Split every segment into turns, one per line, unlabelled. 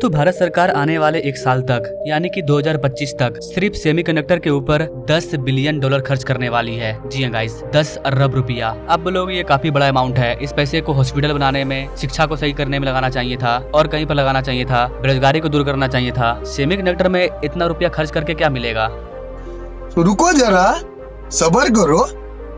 दोस्तों भारत सरकार आने वाले एक साल तक यानी कि 2025 तक सिर्फ सेमीकंडक्टर के ऊपर 10 बिलियन डॉलर खर्च करने वाली है। जी हाँ गाइस, 10 अरब रुपया। आप बोलोगे ये काफी बड़ा अमाउंट है, इस पैसे को हॉस्पिटल बनाने में, शिक्षा को सही करने में लगाना चाहिए था और कहीं पर लगाना चाहिए था, बेरोजगारी को दूर करना चाहिए था। सेमीकंडक्टर में इतना रुपया खर्च करके क्या मिलेगा?
रुको जरा, सब्र करो।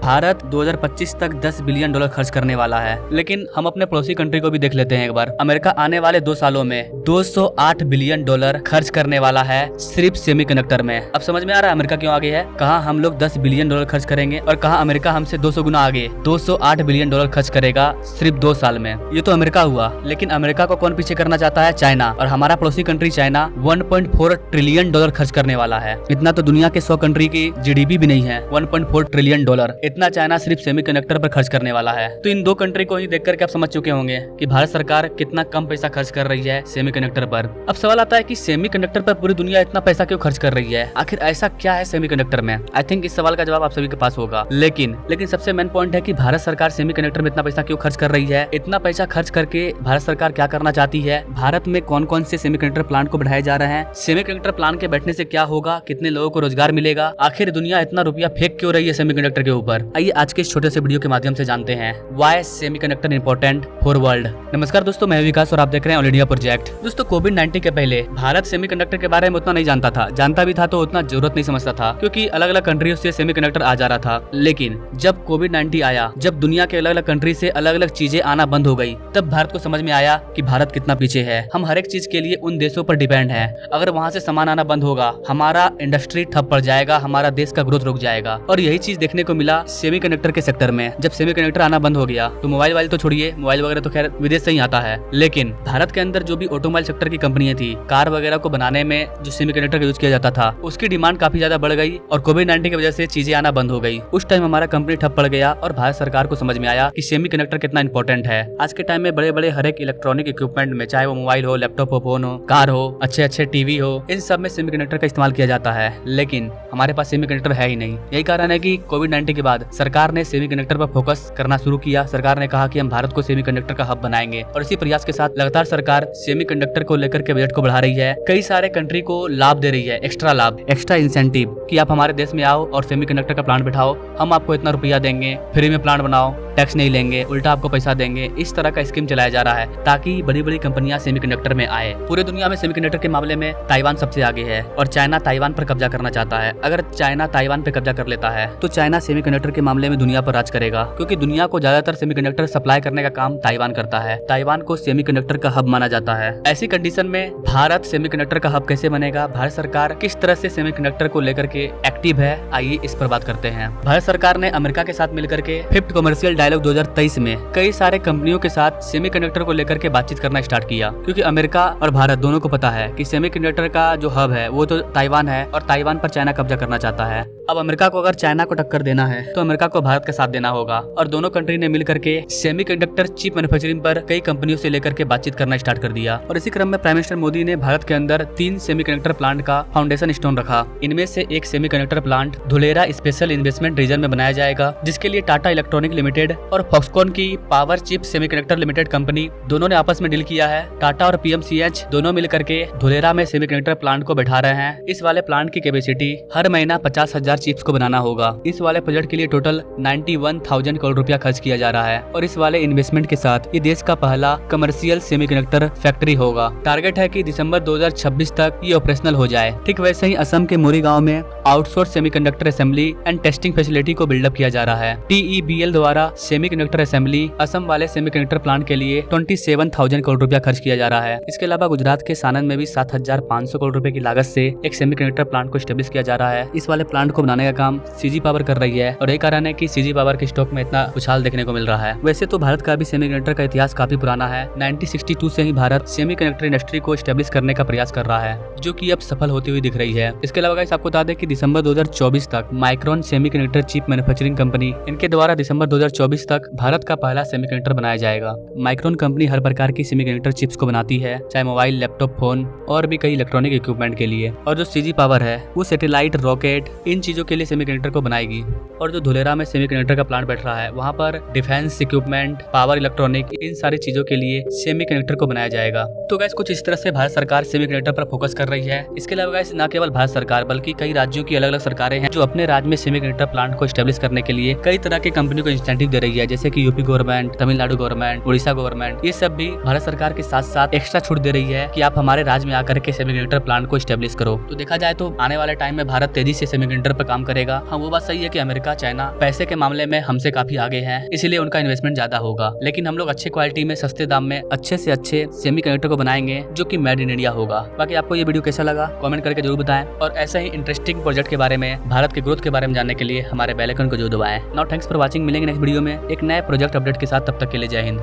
भारत 2025 तक 10 बिलियन डॉलर खर्च करने वाला है, लेकिन हम अपने पड़ोसी कंट्री को भी देख लेते हैं एक बार। अमेरिका आने वाले 2 सालों में 208 बिलियन डॉलर खर्च करने वाला है सिर्फ सेमीकंडक्टर में। अब समझ में आ रहा है अमेरिका क्यों आगे है, कहाँ हम लोग 10 बिलियन डॉलर खर्च करेंगे और कहाँ अमेरिका हमसे 200 गुना आगे 208 बिलियन डॉलर खर्च करेगा सिर्फ 2 साल में। ये तो अमेरिका हुआ, लेकिन अमेरिका को कौन पीछे करना चाहता है? चाइना। और हमारा पड़ोसी कंट्री चाइना 1.4 ट्रिलियन डॉलर खर्च करने वाला है। इतना तो दुनिया के 100 कंट्री की जीडीपी भी नहीं है। 1.4 ट्रिलियन डॉलर इतना चाइना सिर्फ सेमीकंडक्टर पर खर्च करने वाला है। तो इन 2 कंट्री को ही देख करके आप समझ चुके होंगे कि भारत सरकार कितना कम पैसा खर्च कर रही है सेमीकंडक्टर पर। अब सवाल आता है कि सेमीकंडक्टर पर पूरी दुनिया इतना पैसा क्यों खर्च कर रही है? आखिर ऐसा क्या है सेमीकंडक्टर में? आई थिंक इस सवाल का जवाब आप सभी के पास होगा। लेकिन सबसे मेन पॉइंट है कि भारत सरकार सेमीकंडक्टर में इतना पैसा क्यों खर्च कर रही है? इतना पैसा खर्च करके भारत सरकार क्या करना चाहती है? भारत में कौन कौन से सेमीकंडक्टर प्लांट को बढ़ाए जा रहे हैं? सेमीकंडक्टर प्लांट के बैठने से क्या होगा? कितने लोगों को रोजगार मिलेगा? आखिर दुनिया इतना रुपया फेंक क्यों रही है सेमीकंडक्टर के ऊपर? आइए आज के इस छोटे से वीडियो के माध्यम से जानते हैं why semiconductor important for world. नमस्कार दोस्तों, मैं विकास और आप देख रहे हैं ऑल इंडिया प्रोजेक्ट। दोस्तों कोविड-19 के पहले भारत सेमीकंडक्टर के बारे में उतना नहीं जानता था, जानता भी था तो उतना जरूरत नहीं समझता था, क्योंकि अलग अलग कंट्रियों से सेमीकंडक्टर आ जा रहा था। लेकिन जब कोविड-19 आया, जब दुनिया के अलग अलग कंट्री से अलग अलग चीजें आना बंद हो गई, तब भारत को समझ में आया कि भारत कितना पीछे है। हम हर एक चीज के लिए उन देशों पर डिपेंड है। अगर वहाँ से सामान आना बंद होगा, हमारा इंडस्ट्री ठप पड़ जाएगा, हमारा देश का ग्रोथ रुक जाएगा। और यही चीज देखने को मिला सेमीकंडक्टर के सेक्टर में। जब सेमीकंडक्टर आना बंद हो गया तो मोबाइल तो छोड़िए, मोबाइल वगैरह तो खैर विदेश से ही आता है, लेकिन भारत के अंदर जो भी ऑटोमोबाइल सेक्टर की कंपनियां थी, कार वगैरह को बनाने में जो सेमीकंडक्टर का यूज किया जाता था, उसकी डिमांड काफी ज्यादा बढ़ गई और कोविड-19 की वजह से चीजें आना बंद हो गई। उस टाइम हमारा कंपनी ठप पड़ गया और भारत सरकार को समझ में आया कि सेमीकंडक्टर कितना इंपॉर्टेंट है। आज के टाइम में बड़े बड़े हर एक इलेक्ट्रॉनिक इक्विपमेंट में, चाहे वो मोबाइल हो, लैपटॉप हो, फोन हो, कार हो, अच्छे अच्छे टीवी हो, इन सब में सेमीकंडक्टर का इस्तेमाल किया जाता है। लेकिन हमारे पास सेमीकंडक्टर है ही नहीं। यही कारण है कि कोविड-19 के बाद सरकार ने सेमीकंडक्टर पर फोकस करना शुरू किया। सरकार ने कहा कि हम भारत को सेमीकंडक्टर का हब बनाएंगे और इसी प्रयास के साथ लगातार सरकार सेमीकंडक्टर को लेकर के बजट को बढ़ा रही है। कई सारे कंट्री को लाभ दे रही है, एक्स्ट्रा लाभ, एक्स्ट्रा इंसेंटिव कि आप हमारे देश में आओ और सेमीकंडक्टर का प्लांट बिठाओ, हम आपको इतना रुपया देंगे, फ्री में प्लांट बनाओ, टैक्स नहीं लेंगे, उल्टा आपको पैसा देंगे। इस तरह का स्कीम चलाया जा रहा है ताकि बड़ी बड़ी कंपनियां सेमीकंडक्टर में आए। पूरे दुनिया में सेमीकंडक्टर के मामले में ताइवान सबसे आगे है और चाइना ताइवान पर कब्जा करना चाहता है। अगर चाइना ताइवान पे कब्जा कर लेता है तो चाइना सेमीकंडक्टर के मामले में दुनिया पर राज करेगा, क्योंकि दुनिया को ज्यादातर सेमीकंडक्टर सप्लाई करने का काम ताइवान करता है। ताइवान को सेमीकंडक्टर का हब माना जाता है। ऐसी कंडीशन में भारत सेमीकंडक्टर का हब कैसे बनेगा? भारत सरकार किस तरह से सेमीकंडक्टर को लेकर के एक्टिव है, आइए इस पर बात करते हैं। भारत सरकार ने अमेरिका के साथ मिलकर के 5th कमर्शियल डायलॉग 2023 में कई सारे कंपनियों के साथ सेमीकंडक्टर को लेकर के बातचीत करना स्टार्ट किया, क्योंकि अमेरिका और भारत दोनों को पता है कि सेमीकंडक्टर का जो हब है वो तो ताइवान है और ताइवान पर चाइना कब्जा करना चाहता है। अब अमेरिका को अगर चाइना को टक्कर देना है तो अमेरिका को भारत का साथ देना होगा और दोनों कंट्री ने मिलकर के सेमीकंडक्टर चिप मैन्युफैक्चरिंग पर कई कंपनियों से लेकर के बातचीत करना स्टार्ट कर दिया। और इसी क्रम में प्राइम मिनिस्टर मोदी ने भारत के अंदर 3 सेमीकंडक्टर प्लांट का फाउंडेशन स्टोन रखा। इनमें से एक semiconductor plant Dholera special investment region में बनाया जाएगा, जिसके लिए टाटा इलेक्ट्रॉनिक लिमिटेड और फॉक्सकॉन की power chip semiconductor limited company दोनों ने आपस में डील किया है। टाटा और पीएमसीएच दोनों मिलकर के धुलेरा में सेमीकंडक्टर प्लांट को बैठा रहे हैं। इस वाले प्लांट की कैपेसिटी हर महीना 50,000 चिप्स को बनाना होगा। इस वाले प्रोजेक्ट के लिए टोटल 91,000 करोड़ रुपया खर्च किया जा रहा है और इस वाले इन्वेस्टमेंट के साथ ये देश का पहला कमर्शियल सेमीकंडक्टर फैक्ट्री होगा। टारगेट है कि दिसंबर 2026 तक ये ऑपरेशनल हो जाए। ठीक वैसे ही असम के मोरी गांव में outsource semiconductor assembly and testing facility को बिल्डअप किया जा रहा है। TEBL द्वारा सेमीकंडक्टर असेंबली असम वाले सेमीकंडक्टर प्लांट के लिए 27,000 करोड़ रुपया खर्च किया जा रहा है। इसके अलावा गुजरात के सानंद में भी 7,500 करोड़ रुपए की लागत से एक सेमीकंडक्टर प्लांट को स्टेब्लिश किया जा रहा है। इस वाले प्लांट को बनाने का काम सीजी पावर कर रही है और यही कारण है कि सीजी पावर के स्टॉक में इतना उछाल देखने को मिल रहा है। वैसे तो भारत का भी सेमीकंडक्टर का इतिहास काफी पुराना है। 1962 से ही भारत सेमीकंडक्टर इंडस्ट्री को स्टेब्लिश करने का प्रयास कर रहा है, जो कि अब सफल होती हुई दिख रही है। इसके अलावा गाइस आपको बता दें कि दिसंबर 2024 तक micron semiconductor chip manufacturing company, इनके द्वारा दिसंबर 2024 तक भारत का पहला सेमीकंडक्टर बनाया जाएगा। माइक्रोन कंपनी हर प्रकार की सेमीकंडक्टर चिप्स को बनाती है, चाहे मोबाइल, लैपटॉप, फोन और भी कई इलेक्ट्रॉनिक इक्विपमेंट के लिए। और जो सीजी पावर है वो सैटेलाइट, रॉकेट, इन चीजों के लिए सेमीकंडक्टर को बनाएगी। और जो धुलेरा में सेमीकंडक्टर का प्लांट बैठ रहा है वहाँ पर डिफेंस इक्विपमेंट, पावर इलेक्ट्रॉनिक, इन सारी चीजों के लिए सेमीकंडक्टर को बनाया जाएगा। तो गाइस कुछ इस तरह से भारत सरकार सेमीकंडक्टर पर फोकस कर रही है। इसके अलावा गाइस न केवल भारत सरकार बल्कि कई राज्यों की अलग अलग सरकारें हैं जो अपने राज्य में सेमीकंडक्टर प्लांट को स्टैब्लिश करने के लिए कई तरह की कंपनियों को इंसेंटिव दे रही है, जैसे कि UP government, Tamil Nadu government, Orissa government. ये सब भी भारत सरकार के साथ साथ एक्स्ट्रा छूट दे रही है कि आप हमारे राज्य में आकर के सेमीकंडक्टर प्लांट को स्टैब्लिश करो। तो देखा जाए तो आने वाले टाइम में भारत तेजी से सेमीकंडक्टर पर काम करेगा। हाँ, वो बात सही है कि अमेरिका, चाइना पैसे के मामले में हमसे काफी आगे हैं, इसीलिए उनका इन्वेस्टमेंट ज्यादा होगा। लेकिन हम लोग अच्छे क्वालिटी में, सस्ते दाम में अच्छे से अच्छे सेमीकंडक्टर को बनाएंगे जो कि मेड इन इंडिया होगा। बाकी आपको ये वीडियो कैसा लगा कमेंट करके जरूर बताएं, और ऐसे ही इंटरेस्टिंग प्रोजेक्ट के बारे में, भारत के ग्रोथ के बारे में जानने के लिए हमारे बेल आइकन को जरूर दबाएं। Now thanks for watching. मिलेंगे नेक्स्ट वीडियो में एक नए प्रोजेक्ट अपडेट के साथ। तब तक के लिए जय Hind.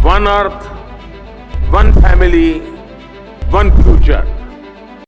One Earth, one family, one future.